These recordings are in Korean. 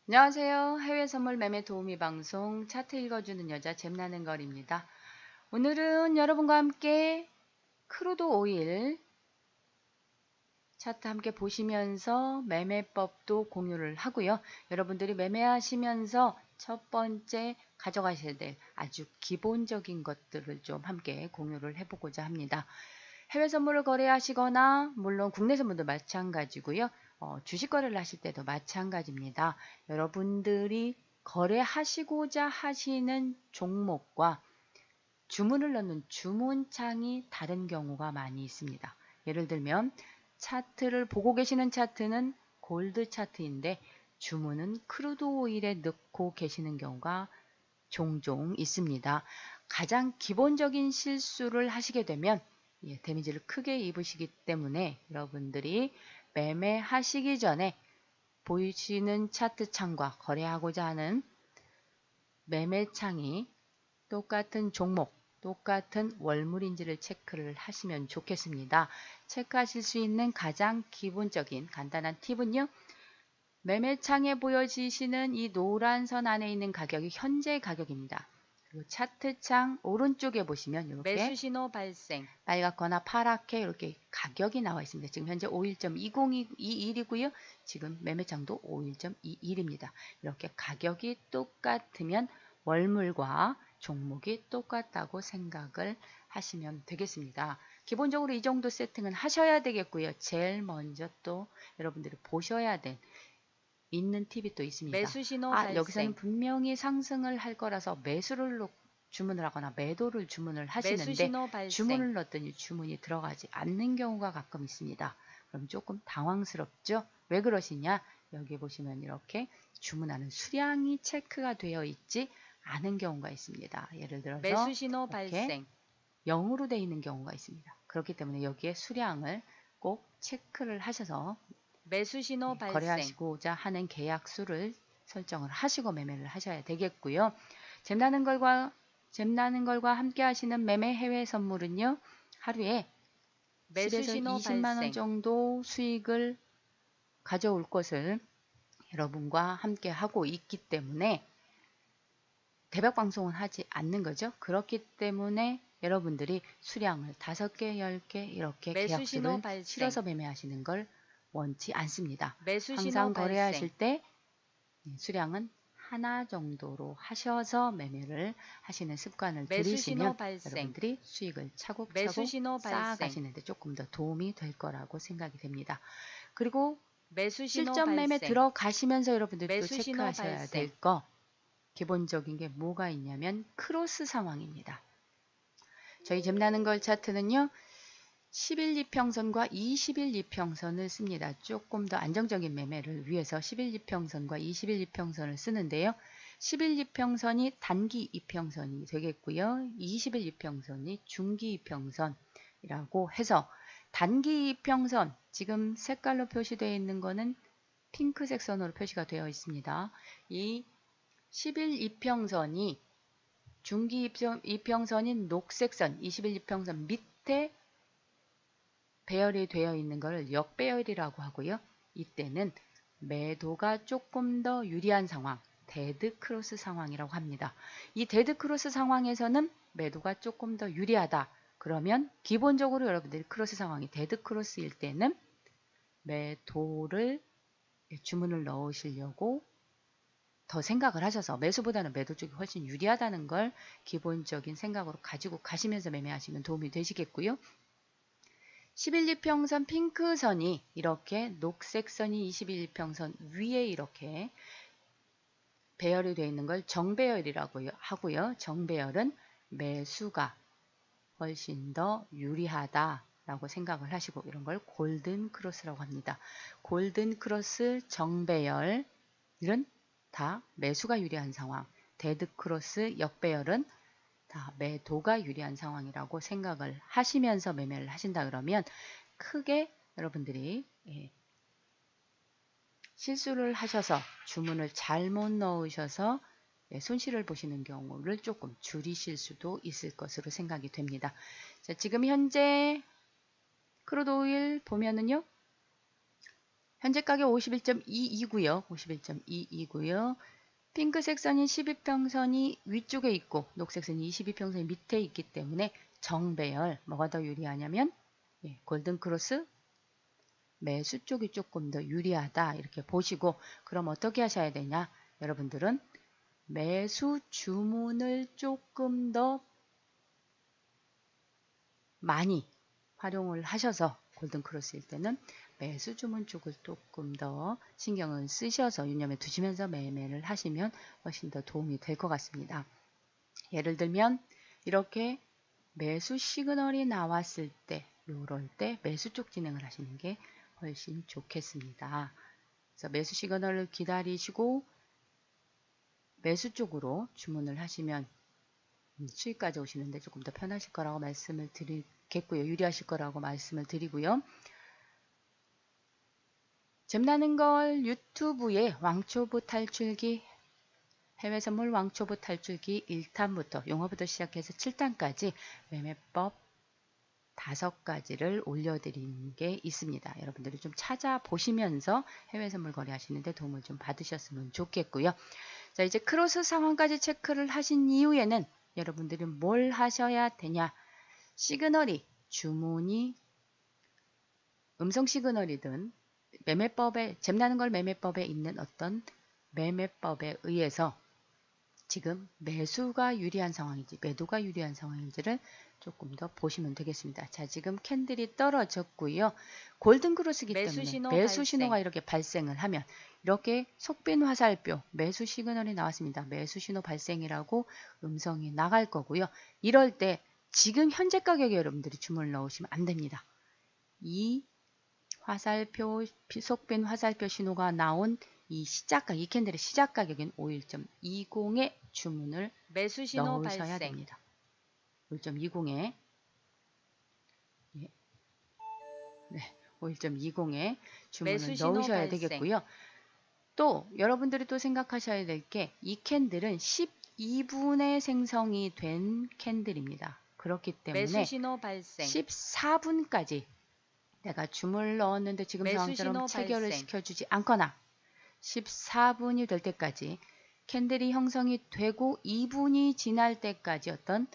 안녕하세요. 해외 선물 매매 도우미 방송 차트 읽어주는 여자 잼나는 걸입니다. 오늘은 여러분과 함께 크루드 오일 차트 함께 보시면서 매매법도 공유를 하고요. 여러분들이 매매하시면서 첫 번째 가져가셔야 될 아주 기본적인 것들을 좀 함께 공유를 해보고자 합니다. 해외 선물을 거래하시거나 물론 국내 선물도 마찬가지고요. 주식 거래를 하실 때도 마찬가지입니다. 여러분들이 거래하시고자 하시는 종목과 주문을 넣는 주문창이 다른 경우가 많이 있습니다. 예를 들면 차트를 보고 계시는 차트는 골드 차트인데 주문은 크루드 오일에 넣고 계시는 경우가 종종 있습니다. 가장 기본적인 실수를 하시게 되면 데미지를 크게 입으시기 때문에 여러분들이 매매하시기 전에 보이시는 차트 창과 거래하고자 하는 매매창이 똑같은 종목, 똑같은 월물인지를 체크를 하시면 좋겠습니다. 체크하실 수 있는 가장 기본적인 간단한 팁은요. 매매창에 보여지시는 이 노란 선 안에 있는 가격이 현재 가격입니다. 그리고 차트창 오른쪽에 보시면 이렇게 매수신호 발생 빨갛거나 파랗게 이렇게 가격이 나와 있습니다. 지금 현재 51.2021이고요. 지금 매매창도 51.21입니다. 이렇게 가격이 똑같으면 월물과 종목이 똑같다고 생각을 하시면 되겠습니다. 기본적으로 이 정도 세팅은 하셔야 되겠고요. 제일 먼저 또 여러분들이 보셔야 될 있는 팁이 또 있습니다. 매수신호 발생. 여기서는 분명히 상승을 할 거라서 매수를 주문을 하거나 매도를 주문을 하시는데 매수신호 발생. 주문을 넣었더니 주문이 들어가지 않는 경우가 가끔 있습니다. 그럼 조금 당황스럽죠? 왜 그러시냐? 여기 보시면 이렇게 주문하는 수량이 체크가 되어 있지 않은 경우가 있습니다. 예를 들어서 매수신호 발생. 0으로 되어 있는 경우가 있습니다. 그렇기 때문에 여기에 수량을 꼭 체크를 하셔서 매수신호 발생. 거래하시고자 하는 계약수를 설정을 하시고 매매를 하셔야 되겠고요. 잼나는 걸과 함께 하시는 매매 해외 선물은요. 하루에 10에서 20만 원 정도 수익을 가져올 것을 여러분과 함께 하고 있기 때문에 대박 방송은 하지 않는 거죠. 그렇기 때문에 여러분들이 수량을 5개, 10개 이렇게 계약수를 실어서 매매하시는 걸 원치 않습니다. 항상 거래하실 때 수량은 하나 정도로 하셔서 매매를 하시는 습관을 들이시면 여러분들이 수익을 차곡차곡 쌓아가시는데 조금 더 도움이 될 거라고 생각이 됩니다. 그리고 실전 매매 들어가시면서 여러분들이 또 체크하셔야 될 거 기본적인 게 뭐가 있냐면 크로스 상황입니다. 저희 잼나는 걸 차트는요. 10일 이평선과 20일 이평선을 씁니다. 조금 더 안정적인 매매를 위해서 10일 이평선과 20일 이평선을 쓰는데요. 10일 이평선이 단기 이평선이 되겠고요. 20일 이평선이 중기 이평선이라고 해서 단기 이평선, 지금 색깔로 표시되어 있는 거는 핑크색 선으로 표시가 되어 있습니다. 이 10일 이평선이 중기 이평선인 녹색선, 20일 이평선 밑에 배열이 되어 있는 것을 역배열이라고 하고요. 이때는 매도가 조금 더 유리한 상황, 데드크로스 상황이라고 합니다. 이 데드크로스 상황에서는 매도가 조금 더 유리하다. 그러면 기본적으로 여러분들이 크로스 상황이 데드크로스일 때는 매도를 주문을 넣으시려고 더 생각을 하셔서 매수보다는 매도 쪽이 훨씬 유리하다는 걸 기본적인 생각으로 가지고 가시면서 매매하시면 도움이 되시겠고요. 11일평선 핑크선이 이렇게 녹색선이 21일평선 위에 이렇게 배열이 되어 있는 걸 정배열이라고 하고요. 정배열은 매수가 훨씬 더 유리하다라고 생각을 하시고 이런 걸 골든 크로스라고 합니다. 골든 크로스 정배열은 다 매수가 유리한 상황, 데드 크로스 역배열은 다 매도가 유리한 상황이라고 생각을 하시면서 매매를 하신다 그러면 크게 여러분들이 실수를 하셔서 주문을 잘못 넣으셔서 손실을 보시는 경우를 조금 줄이실 수도 있을 것으로 생각이 됩니다. 자, 지금 현재 크루드 오일 보면은요. 현재 가격 51.22고요. 51.22고요. 핑크색 선인 12평선이 위쪽에 있고 녹색 선이 22평선이 밑에 있기 때문에 정배열 뭐가 더 유리하냐면 골든 크로스 매수 쪽이 조금 더 유리하다 이렇게 보시고, 그럼 어떻게 하셔야 되냐, 여러분들은 매수 주문을 조금 더 많이 활용을 하셔서 골든 크로스일 때는 매수 주문 쪽을 조금 더 신경을 쓰셔서 유념해 두시면서 매매를 하시면 훨씬 더 도움이 될 것 같습니다. 예를 들면 이렇게 매수 시그널이 나왔을 때, 요럴 때 매수 쪽 진행을 하시는 게 훨씬 좋겠습니다. 그래서 매수 시그널을 기다리시고 매수 쪽으로 주문을 하시면 수익까지 오시는데 조금 더 편하실 거라고 말씀을 드리겠고요. 유리하실 거라고 말씀을 드리고요. 잼나는 걸 유튜브에 왕초보 탈출기, 해외 선물 왕초보 탈출기 1탄부터 용어부터 시작해서 7탄까지 매매법 5가지를 올려드린 게 있습니다. 여러분들이 좀 찾아보시면서 해외 선물 거래하시는데 도움을 좀 받으셨으면 좋겠고요. 자, 이제 크로스 상황까지 체크를 하신 이후에는 여러분들이 뭘 하셔야 되냐, 시그널이 주문이 음성 시그널이든 매매법에, 잼나는 걸 매매법에 있는 어떤 매매법에 의해서 지금 매수가 유리한 상황인지 매도가 유리한 상황인지를 조금 더 보시면 되겠습니다. 자, 지금 캔들이 떨어졌고요. 골든 크로스기 때문에 매수 신호가 이렇게 발생을 하면 이렇게 속빈 화살표 매수 시그널이 나왔습니다. 매수 신호 발생이라고 음성이 나갈 거고요. 이럴 때 지금 현재 가격에 여러분들이 주문을 넣으시면 안 됩니다. 이 화살표, 속빈 화살표 신호가 나온 이 시작가, 이 캔들의 시작 가격인 51.20에 주문을 매수 신호 넣으셔야 발생. 됩니다. 51.20에 51.20에 주문을 넣으셔야 되겠고요. 또 여러분들이 또 생각하셔야 될 게, 이 캔들은 12분에 생성이 된 캔들입니다. 그렇기 때문에 매수 신호 발생. 14분까지 내가 주문을 넣었는데 지금 상황처럼 체결을 발생. 시켜주지 않거나 14분이 될 때까지, 캔들이 형성이 되고 2분이 지날 때까지 어떤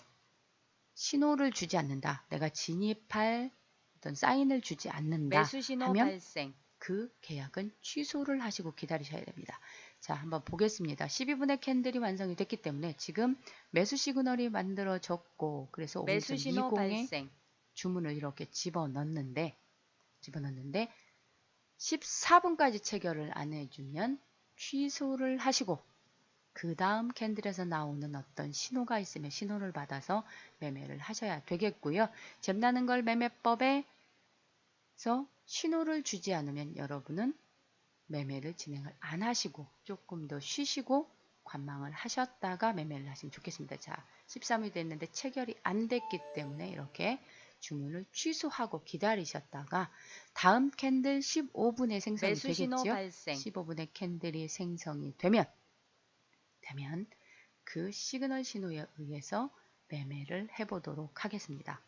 신호를 주지 않는다, 내가 진입할 어떤 사인을 주지 않는다 매수 신호 하면 발생. 그 계약은 취소를 하시고 기다리셔야 됩니다. 자, 한번 보겠습니다. 12분의 캔들이 완성이 됐기 때문에 지금 매수 시그널이 만들어졌고, 그래서 매수 신호 51.20에 발생. 주문을 이렇게 집어넣는데 14분까지 체결을 안 해주면 취소를 하시고, 그 다음 캔들에서 나오는 어떤 신호가 있으면 신호를 받아서 매매를 하셔야 되겠고요. 잼나는 걸 매매법에서 신호를 주지 않으면 여러분은 매매를 진행을 안 하시고 조금 더 쉬시고 관망을 하셨다가 매매를 하시면 좋겠습니다. 자, 13일 됐는데 체결이 안 됐기 때문에 이렇게 주문을 취소하고 기다리셨다가 다음 캔들 15분에 생성이 매수 신호 되겠죠. 발생. 15분에 캔들이 생성이 되면 그 시그널 신호에 의해서 매매를 해보도록 하겠습니다.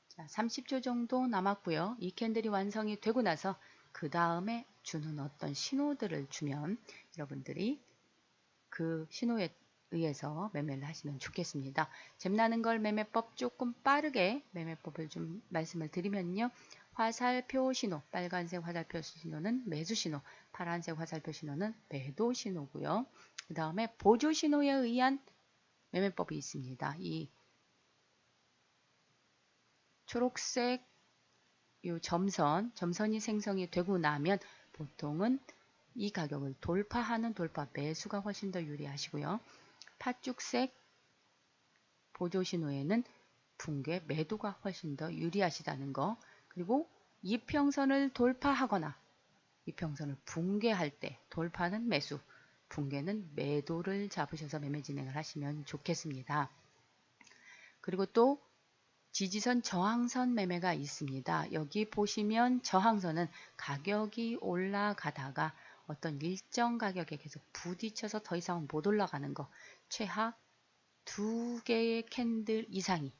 자, 30초 정도 남았고요. 이 캔들이 완성이 되고 나서 그 다음에 주는 어떤 신호들을 주면 여러분들이 그 신호에 의해서 매매를 하시면 좋겠습니다. 잼나는 걸 매매법 조금 빠르게 매매법을 좀 말씀을 드리면요. 화살표 신호, 빨간색 화살표 신호는 매수 신호, 파란색 화살표 신호는 매도 신호고요. 그 다음에 보조 신호에 의한 매매법이 있습니다. 이 초록색 요 점선이 생성이 되고 나면 보통은 이 가격을 돌파하는 돌파 매수가 훨씬 더 유리하시고요. 팥죽색 보조 신호에는 붕괴 매도가 훨씬 더 유리하시다는 거, 그리고 이평선을 돌파하거나 이평선을 붕괴할 때 돌파는 매수, 붕괴는 매도를 잡으셔서 매매 진행을 하시면 좋겠습니다. 그리고 또 지지선 저항선 매매가 있습니다. 여기 보시면 저항선은 가격이 올라가다가 어떤 일정 가격에 계속 부딪혀서 더 이상 못 올라가는 거, 최하 2개의 캔들 이상이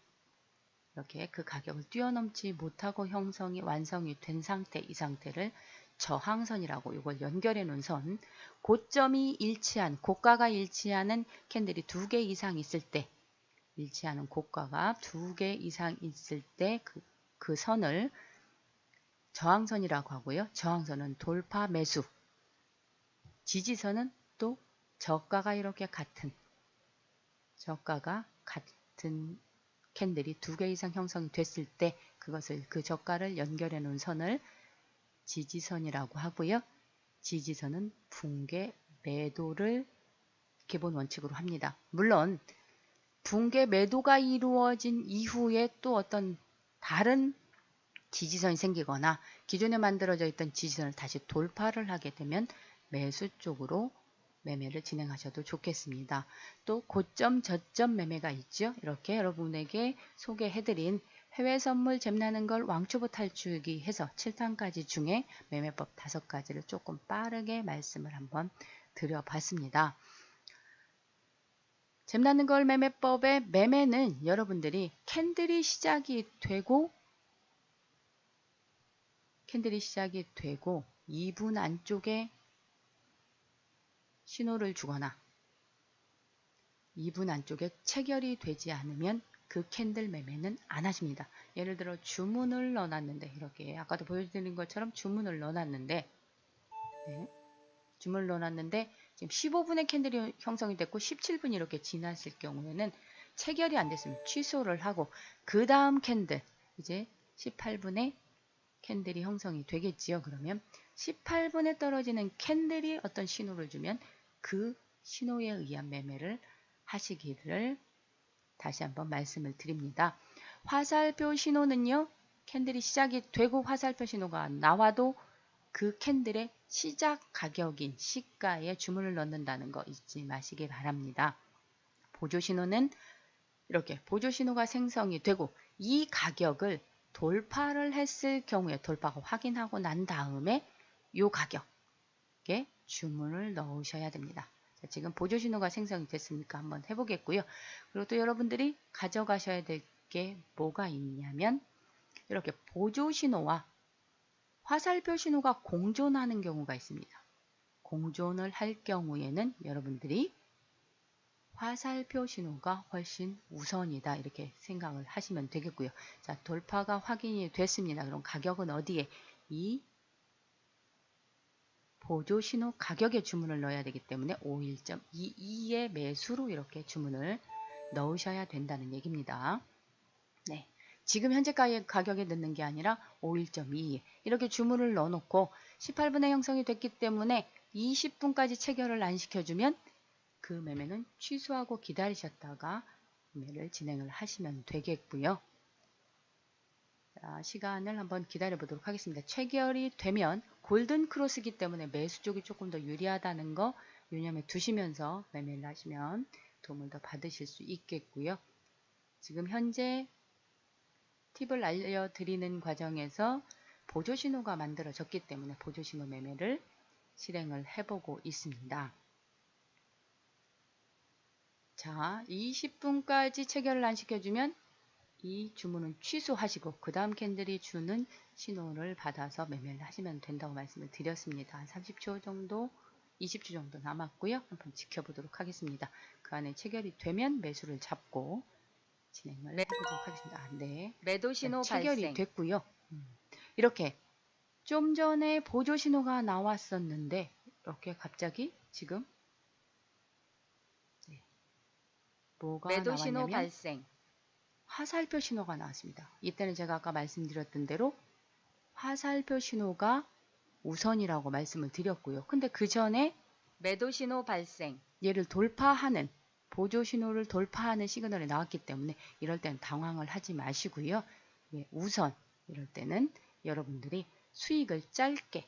이렇게 그 가격을 뛰어넘지 못하고 형성이 완성이 된 상태, 이 상태를 저항선이라고 이걸 연결해 놓은 선, 고점이 일치한, 고가가 일치하는 캔들이 2개 이상 있을 때, 일치하는 고가가 2개 이상 있을 때 그 선을 저항선이라고 하고요. 저항선은 돌파 매수, 지지선은 또 저가가 이렇게 같은, 저가가 같은 캔들이 2개 이상 형성이 됐을 때 그것을, 그 저가를 연결해 놓은 선을 지지선이라고 하고요. 지지선은 붕괴 매도를 기본 원칙으로 합니다. 물론 붕괴 매도가 이루어진 이후에 또 어떤 다른 지지선이 생기거나 기존에 만들어져 있던 지지선을 다시 돌파를 하게 되면 매수 쪽으로 매매를 진행하셔도 좋겠습니다. 또 고점 저점 매매가 있죠. 이렇게 여러분에게 소개해드린 해외 선물 잼나는 걸 왕초보 탈출기 해서 7탄까지 중에 매매법 5가지를 조금 빠르게 말씀을 한번 드려봤습니다. 잼나는 걸 매매법의 매매는 여러분들이 캔들이 시작이 되고 2분 안쪽에 신호를 주거나 2분 안쪽에 체결이 되지 않으면 그 캔들 매매는 안 하십니다. 예를 들어 주문을 넣어놨는데, 이렇게 아까도 보여드린 것처럼 주문을 넣어놨는데, 주문을 넣어놨는데 지금 15분에 캔들이 형성이 됐고 17분이 이렇게 지났을 경우에는 체결이 안 됐으면 취소를 하고, 그 다음 캔들 이제 18분에 캔들이 형성이 되겠지요. 그러면 18분에 떨어지는 캔들이 어떤 신호를 주면 그 신호에 의한 매매를 하시기를 다시 한번 말씀을 드립니다. 화살표 신호는요, 캔들이 시작이 되고 화살표 신호가 나와도 그 캔들의 시작 가격인 시가에 주문을 넣는다는 거 잊지 마시기 바랍니다. 보조 신호는 이렇게 보조 신호가 생성이 되고 이 가격을 돌파를 했을 경우에, 돌파가 확인하고 난 다음에 이 가격에 주문을 넣으셔야 됩니다. 자, 지금 보조 신호가 생성이 됐으니까 한번 해보겠고요. 그리고 또 여러분들이 가져가셔야 될 게 뭐가 있냐면, 이렇게 보조 신호와 화살표 신호가 공존하는 경우가 있습니다. 공존을 할 경우에는 여러분들이 화살표 신호가 훨씬 우선이다, 이렇게 생각을 하시면 되겠고요. 자, 돌파가 확인이 됐습니다. 그럼 가격은 어디에? 이 보조 신호 가격에 주문을 넣어야 되기 때문에 51.22의 매수로 이렇게 주문을 넣으셔야 된다는 얘기입니다. 네, 지금 현재 가격에 넣는 게 아니라 51.22 이렇게 주문을 넣어놓고 18분에 형성이 됐기 때문에 20분까지 체결을 안 시켜주면 그 매매는 취소하고 기다리셨다가 매매를 진행을 하시면 되겠고요. 자, 시간을 한번 기다려 보도록 하겠습니다. 체결이 되면 골든 크로스이기 때문에 매수 쪽이 조금 더 유리하다는 거 유념해 두시면서 매매를 하시면 도움을 더 받으실 수 있겠고요. 지금 현재 팁을 알려드리는 과정에서 보조 신호가 만들어졌기 때문에 보조 신호 매매를 실행을 해보고 있습니다. 자, 20분까지 체결을 안 시켜주면 이 주문은 취소하시고 그 다음 캔들이 주는 신호를 받아서 매매를 하시면 된다고 말씀을 드렸습니다. 한 30초 정도, 20초 정도 남았고요. 한번 지켜보도록 하겠습니다. 그 안에 체결이 되면 매수를 잡고 진행을 해보도록 하겠습니다. 네, 매도 신호 체결이 발생. 됐고요. 이렇게 좀 전에 보조 신호가 나왔었는데 이렇게 갑자기 지금 뭐가 매도 신호 나왔냐면 발생. 화살표 신호가 나왔습니다. 이때는 제가 아까 말씀드렸던 대로 화살표 신호가 우선이라고 말씀을 드렸고요. 근데 그 전에 매도 신호 발생. 얘를 돌파하는, 보조 신호를 돌파하는 시그널이 나왔기 때문에 이럴 때는 당황을 하지 마시고요. 예, 우선 이럴 때는 여러분들이 수익을 짧게,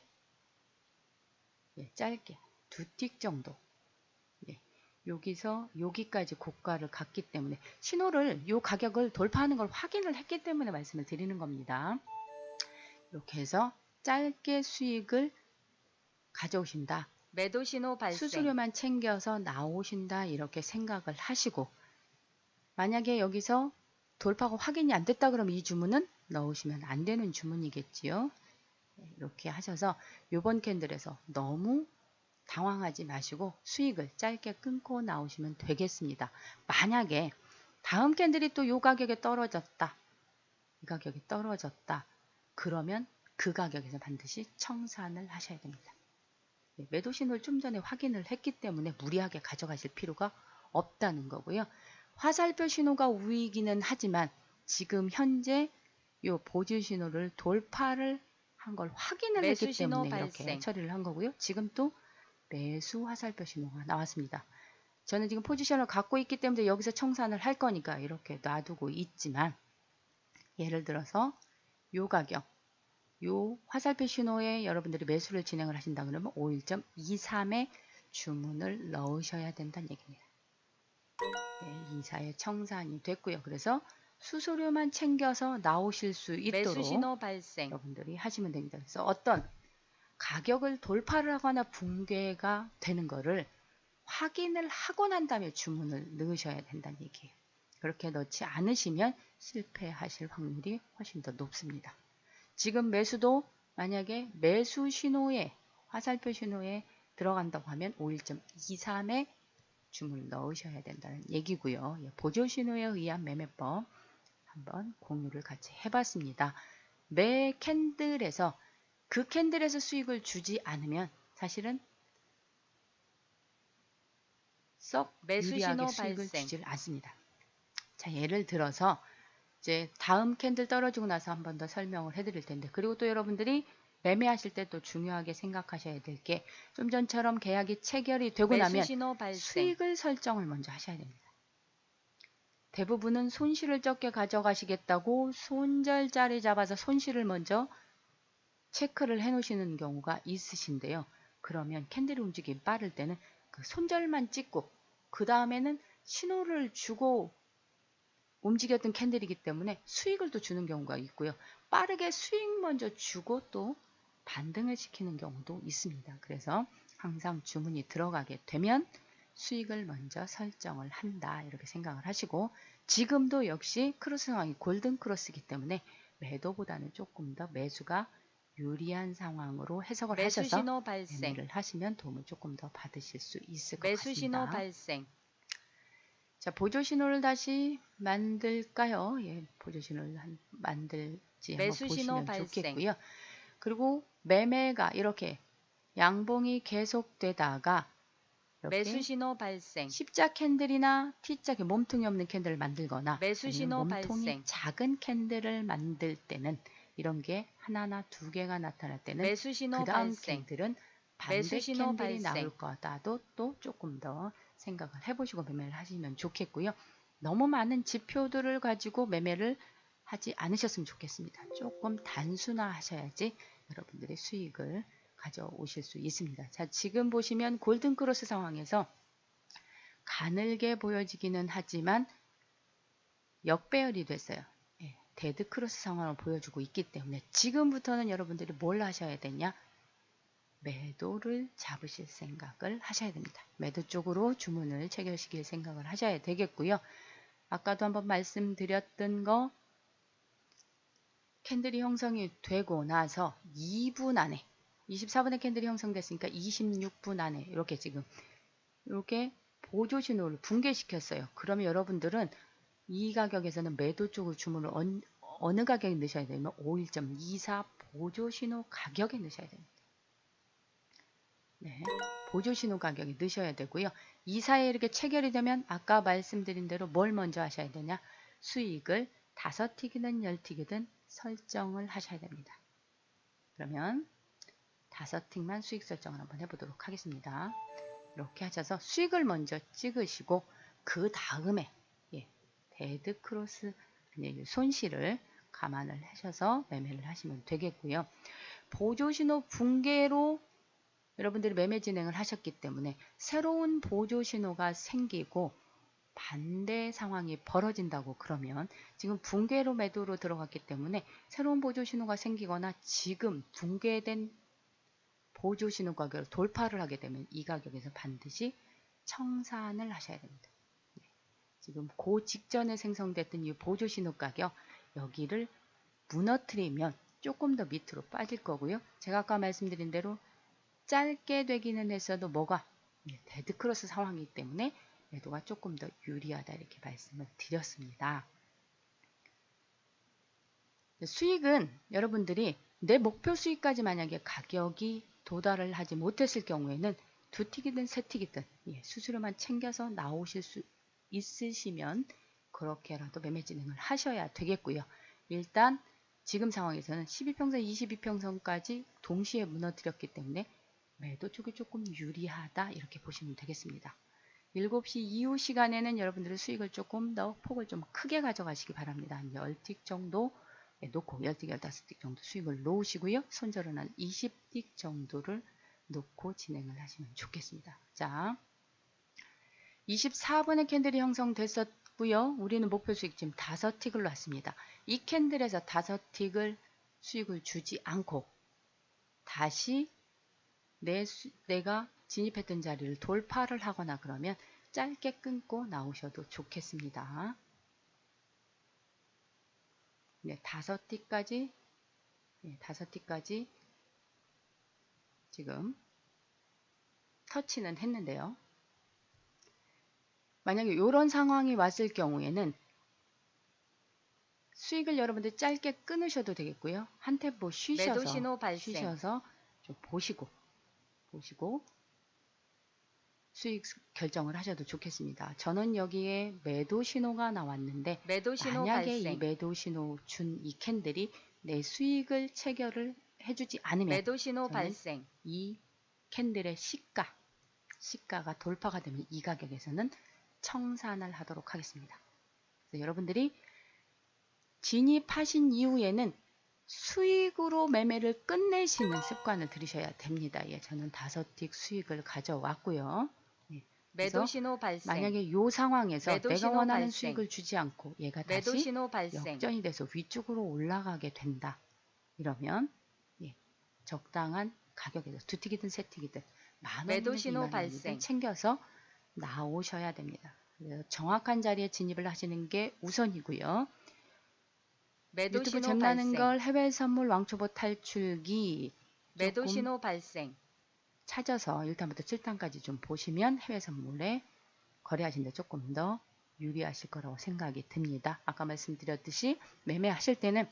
짧게 2틱 정도, 여기서 여기까지 고가를 갔기 때문에 신호를, 요 가격을 돌파하는 걸 확인을 했기 때문에 말씀을 드리는 겁니다. 이렇게 해서 짧게 수익을 가져오신다. 매도 신호 발생. 수수료만 챙겨서 나오신다, 이렇게 생각을 하시고, 만약에 여기서 돌파가 확인이 안 됐다 그러면 이 주문은 넣으시면 안 되는 주문이겠지요. 이렇게 하셔서 이번 캔들에서 너무 당황하지 마시고 수익을 짧게 끊고 나오시면 되겠습니다. 만약에 다음 캔들이 또 이 가격에 떨어졌다. 이 가격이 떨어졌다. 그러면 그 가격에서 반드시 청산을 하셔야 됩니다. 매도 신호를 좀 전에 확인을 했기 때문에 무리하게 가져가실 필요가 없다는 거고요. 화살표 신호가 우위이기는 하지만 지금 현재 이 보조 신호를 돌파를 한 걸 확인을 매수 했기 신호 때문에 이렇게 발생. 처리를 한 거고요. 지금 또 매수 화살표 신호가 나왔습니다. 저는 지금 포지션을 갖고 있기 때문에 여기서 청산을 할 거니까 이렇게 놔두고 있지만 예를 들어서 요 가격, 요 화살표 신호에 여러분들이 매수를 진행을 하신다 그러면 51.23에 주문을 넣으셔야 된다는 얘기입니다. 네, 이사의 청산이 됐고요. 그래서 수수료만 챙겨서 나오실 수 있도록 매수 신호 발생. 여러분들이 하시면 됩니다. 그래서 어떤 가격을 돌파를 하거나 붕괴가 되는 거를 확인을 하고 난 다음에 주문을 넣으셔야 된다는 얘기예요. 그렇게 넣지 않으시면 실패하실 확률이 훨씬 더 높습니다. 지금 매수도 만약에 매수 신호에 화살표 신호에 들어간다고 하면 51.23에 주문을 넣으셔야 된다는 얘기고요. 보조 신호에 의한 매매법 한번 공유를 같이 해봤습니다. 매 캔들에서 그 캔들에서 수익을 주지 않으면 사실은 썩 매수 유리하게 신호 수익을 발생. 주질 않습니다. 자, 예를 들어서 이제 다음 캔들 떨어지고 나서 한 번 더 설명을 해드릴 텐데, 그리고 또 여러분들이 매매하실 때 또 중요하게 생각하셔야 될 게 좀 전처럼 계약이 체결이 되고 매수 나면 신호 발생. 수익을 설정을 먼저 하셔야 됩니다. 대부분은 손실을 적게 가져가시겠다고 손절자리 잡아서 손실을 먼저 체크를 해 놓으시는 경우가 있으신데요. 그러면 캔들이 움직임이 빠를 때는 그 손절만 찍고 그 다음에는 신호를 주고 움직였던 캔들이기 때문에 수익을 또 주는 경우가 있고요. 빠르게 수익 먼저 주고 또 반등을 시키는 경우도 있습니다. 그래서 항상 주문이 들어가게 되면 수익을 먼저 설정을 한다 이렇게 생각을 하시고, 지금도 역시 크로스 상황이 골든 크로스이기 때문에 매도보다는 조금 더 매수가 유리한 상황으로 해석을 매수 하셔서 신호 발생. 매매를 하시면 도움을 조금 더 받으실 수 있을 것 매수 신호 같습니다. 발생. 자, 보조 신호를 다시 만들까요? 예, 보조 신호를 만들지 한번 매수 신호 보시면 발생. 좋겠고요. 그리고 매매가 이렇게 양봉이 계속되다가 매수 이렇게 신호 발생. 십자 캔들이나 T자 몸통이 없는 캔들을 만들거나 매수 아니면 신호 몸통이 발생. 작은 캔들을 만들 때는 이런 게 하나나 두 개가 나타날 때는 매수 신호 그 다음 발생. 캔들은 반대 매수 신호 캔들이 발생. 나올 거다도 또 조금 더 생각을 해보시고 매매를 하시면 좋겠고요. 너무 많은 지표들을 가지고 매매를 하지 않으셨으면 좋겠습니다. 조금 단순화 하셔야지 여러분들의 수익을 가져오실 수 있습니다. 자, 지금 보시면 골든크로스 상황에서 가늘게 보여지기는 하지만 역배열이 됐어요. 예, 데드크로스 상황을 보여주고 있기 때문에 지금부터는 여러분들이 뭘 하셔야 되냐? 매도를 잡으실 생각을 하셔야 됩니다. 매도 쪽으로 주문을 체결시킬 생각을 하셔야 되겠고요. 아까도 한번 말씀드렸던 거, 캔들이 형성이 되고 나서 2분 안에 24분의 캔들이 형성됐으니까 26분 안에 이렇게 지금 이렇게 보조 신호를 붕괴시켰어요. 그러면 여러분들은 이 가격에서는 매도 쪽으로 주문을 어느 가격에 넣으셔야 되면 51.24 보조 신호 가격에 넣으셔야 됩니다. 네, 보조 신호 가격에 넣으셔야 되고요. 이 사이에 이렇게 체결이 되면 아까 말씀드린 대로 뭘 먼저 하셔야 되냐? 수익을 5틱이든 10틱이든 설정을 하셔야 됩니다. 그러면 5틱만 수익 설정을 한번 해보도록 하겠습니다. 이렇게 하셔서 수익을 먼저 찍으시고 그 다음에 데드 크로스 손실을 감안을 하셔서 매매를 하시면 되겠고요. 보조 신호 붕괴로 여러분들이 매매 진행을 하셨기 때문에 새로운 보조 신호가 생기고 반대 상황이 벌어진다고 그러면 지금 붕괴로 매도로 들어갔기 때문에 새로운 보조 신호가 생기거나 지금 붕괴된 보조 신호 가격을 돌파를 하게 되면 이 가격에서 반드시 청산을 하셔야 됩니다. 지금 그 직전에 생성됐던 이 보조 신호 가격 여기를 무너뜨리면 조금 더 밑으로 빠질 거고요. 제가 아까 말씀드린 대로 짧게 되기는 했어도 뭐가 데드크로스 상황이기 때문에 매도가 조금 더 유리하다 이렇게 말씀을 드렸습니다. 수익은 여러분들이 내 목표 수익까지 만약에 가격이 도달을 하지 못했을 경우에는 두 틱이든 세 틱이든 수수료만 챙겨서 나오실 수 있으시면 그렇게라도 매매 진행을 하셔야 되겠고요. 일단 지금 상황에서는 12평선, 22평선까지 동시에 무너뜨렸기 때문에 매도 쪽이 조금 유리하다 이렇게 보시면 되겠습니다. 7시 이후 시간에는 여러분들의 수익을 조금 더 폭을 좀 크게 가져가시기 바랍니다. 한 10틱 정도 놓고 10틱, 15틱 정도 수익을 놓으시고요. 손절은 한 20틱 정도를 놓고 진행을 하시면 좋겠습니다. 자, 24분의 캔들이 형성됐었고요. 우리는 목표 수익 지금 5틱을 놨습니다. 이 캔들에서 5틱을 수익을 주지 않고 다시 내가 진입했던 자리를 돌파를 하거나 그러면 짧게 끊고 나오셔도 좋겠습니다. 네, 5틱까지 지금 터치는 했는데요. 만약에 이런 상황이 왔을 경우에는 수익을 여러분들 짧게 끊으셔도 되겠고요. 한 템포 매도 신호 발생. 쉬셔서 좀 보시고 수익 결정을 하셔도 좋겠습니다. 저는 여기에 매도 신호가 나왔는데 매도 신호 만약에 발생. 이 매도 신호 준 이 캔들이 내 수익을 체결을 해주지 않으면 매도 신호 저는 발생. 이 캔들의 시가가 돌파가 되면 이 가격에서는 청산을 하도록 하겠습니다. 그래서 여러분들이 진입하신 이후에는 수익으로 매매를 끝내시는 습관을 들이셔야 됩니다. 저는 5틱 수익을 가져왔고요. 매도 신호 발생. 만약에 이 상황에서 매도 내가 신호 원하는 발생. 수익을 주지 않고 얘가 매도 다시 신호 발생. 역전이 돼서 위쪽으로 올라가게 된다. 이러면 적당한 가격에서 두 틱이든 세 틱이든 만 매도 원이든 신호 2만 원이든 발생. 챙겨서 나오셔야 됩니다. 그래서 정확한 자리에 진입을 하시는 게 우선이고요. 매도 유튜브 신호 잼나는 발생. 걸 해외 선물 왕초보 탈출기 매도 조금 신호 발생. 찾아서 1탄부터 7탄까지 좀 보시면 해외 선물에 거래하시는데 조금 더 유리하실 거라고 생각이 듭니다. 아까 말씀드렸듯이 매매하실 때는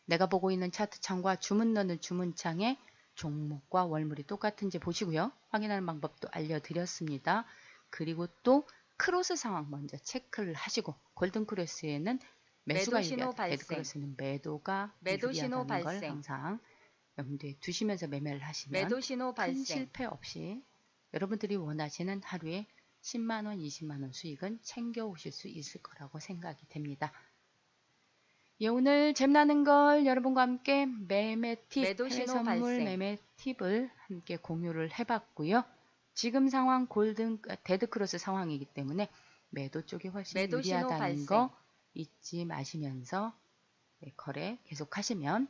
내가 보고 있는 차트 창과 주문 넣는 주문창에 종목과 월물이 똑같은지 보시고요. 확인하는 방법도 알려드렸습니다. 그리고 또 크로스 상황 먼저 체크를 하시고 골든크로스에는 매수가 매도 신호 유리하다. 발생. 데드크로스는 매도가 매도 신호 유리하다는 걸 발생. 항상 염두에 두시면서 매매를 하시면 매도 신호 큰 발생. 실패 없이 여러분들이 원하시는 하루에 10만원, 20만원 수익은 챙겨 오실 수 있을 거라고 생각이 됩니다. 오늘 잼나는 걸 여러분과 함께 매매 팁, 매도 해외 신호 선물 발생. 매매 팁을 함께 공유를 해봤고요. 지금 상황 데드크로스 상황이기 때문에 매도 쪽이 훨씬 매도 신호 유리하다는 발생. 거 잊지 마시면서 거래 계속 하시면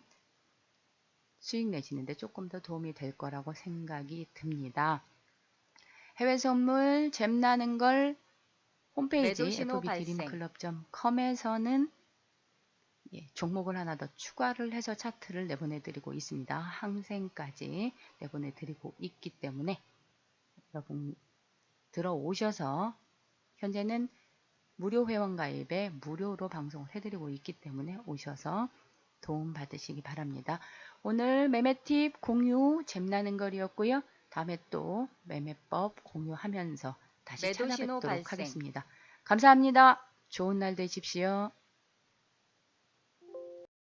수익 내시는데 조금 더 도움이 될 거라고 생각이 듭니다. 해외 선물 잼나는 걸 홈페이지 매도 신호 fb드림클럽.com에서는 종목을 하나 더 추가를 해서 차트를 내보내드리고 있습니다. 항생까지 내보내드리고 있기 때문에 여러분 들어오셔서 현재는 무료 회원 가입에 무료로 방송을 해드리고 있기 때문에 오셔서 도움 받으시기 바랍니다. 오늘 매매 팁 공유 잼나는 거리였고요. 다음에 또 매매법 공유하면서 다시 매도 신호 찾아뵙도록 발생. 하겠습니다. 감사합니다. 좋은 날 되십시오.